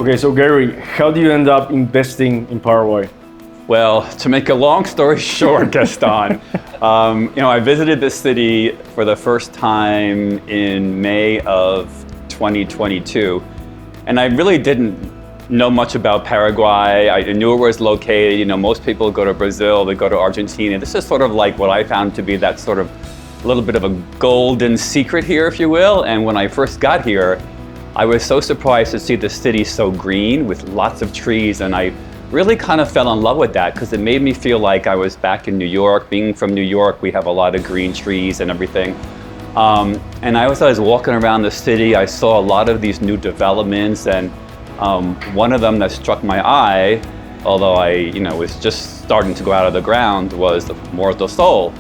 Okay, so Gary, how do you end up investing in Paraguay? Well, to make a long story short, Gaston, I visited this city for the first time in May of 2022, and I really didn't know much about Paraguay. I knew where it was located. Most people go to Brazil, they go to Argentina. This is sort of like what I found to be that sort of a little bit of a golden secret here, if you will. And when I first got here, I was so surprised to see the city so green with lots of trees, and I really kind of fell in love with that because it made me feel like I was back in New York. Being from New York, we have a lot of green trees and everything. And as I was walking around the city, I saw a lot of these new developments, and one of them that struck my eye, although I was just starting to go out of the ground, was the Morro do Sol.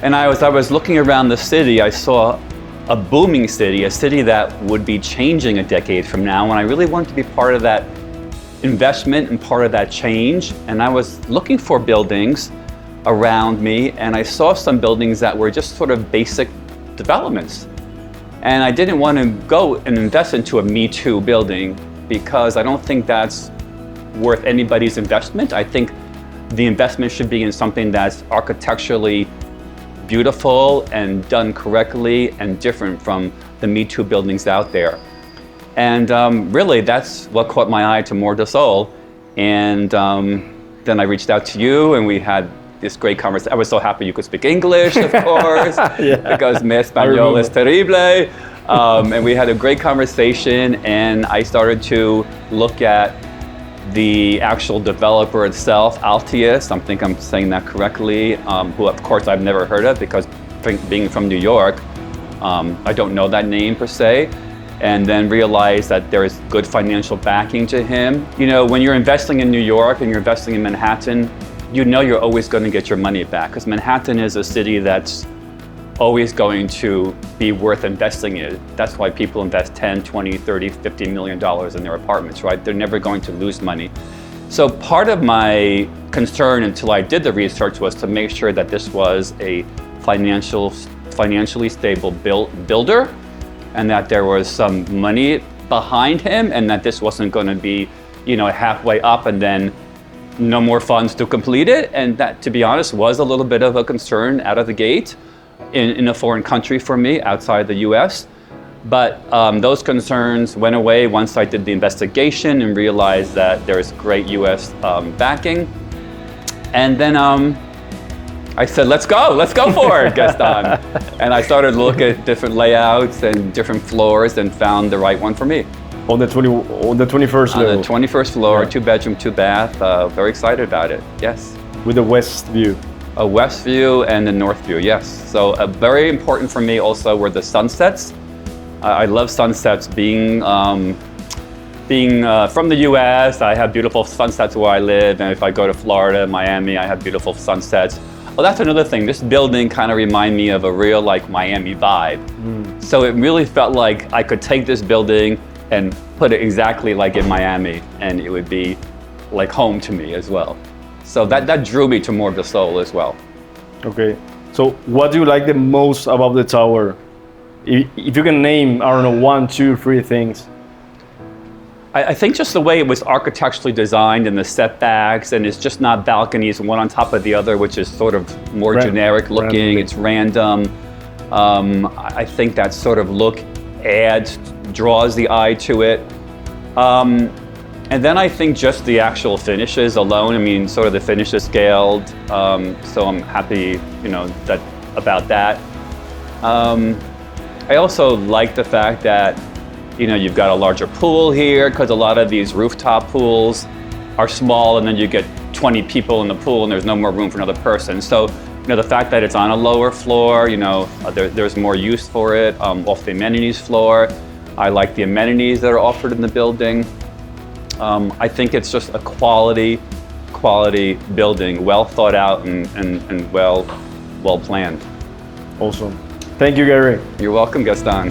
And as I was looking around the city, I saw a booming city, a city that would be changing a decade from now, and I really wanted to be part of that investment and part of that change. And I was looking for buildings around me, and I saw some buildings that were just sort of basic developments. And I didn't want to go and invest into a Me Too building because I don't think that's worth anybody's investment. I think the investment should be in something that's architecturally beautiful and done correctly and different from the Me Too buildings out there. And really, that's what caught my eye to Morro do Sol. And then I reached out to you, and we had this great conversation. I was so happy you could speak English, of course, because mi español es terrible. And we had a great conversation, and I started to look at the actual developer itself, Altius, I think I'm saying that correctly, who of course I've never heard of because being from New York, I don't know that name per se, and then realized that there is good financial backing to him. When you're investing in New York and you're investing in Manhattan, you're always going to get your money back because Manhattan is a city that's always going to be worth investing in. That's why people invest 10, 20, 30, $50 million in their apartments, right? They're never going to lose money. So part of my concern until I did the research was to make sure that this was a financially stable builder and that there was some money behind him and that this wasn't going to be, halfway up and then no more funds to complete it. And that, to be honest, was a little bit of a concern out of the gate. In a foreign country for me, outside the US. But those concerns went away once I did the investigation and realized that there's great US backing. And then I said, let's go for it, Gaston. And I started to look at different layouts and different floors and found the right one for me. On the 21st level? On the 21st floor, 2-bedroom, 2-bath, very excited about it, yes. With a west view? A west view and a north view, yes. So very important for me also were the sunsets. I love sunsets. Being from the US, I have beautiful sunsets where I live, and if I go to Florida, Miami, I have beautiful sunsets. Oh, that's another thing. This building kind of reminded me of a real Miami vibe. So it really felt like I could take this building and put it exactly like in Miami, and it would be like home to me as well. So that drew me to Morro do Sol as well. Okay. So what do you like the most about the tower? If you can name, I don't know, 1, 2, 3 things. I think just the way it was architecturally designed and the setbacks, and it's just not balconies one on top of the other, which is sort of more generic looking. It's random. I think that sort of look draws the eye to it. And then I think just the actual finishes alone, sort of the finish is scaled, so I'm happy, about that. I also like the fact that, you've got a larger pool here, because a lot of these rooftop pools are small, and then you get 20 people in the pool, and there's no more room for another person. So, the fact that it's on a lower floor, there's more use for it, off the amenities floor. I like the amenities that are offered in the building. I think it's just a quality building, well thought out and well planned. Awesome. Thank you, Gary. You're welcome, Gaston.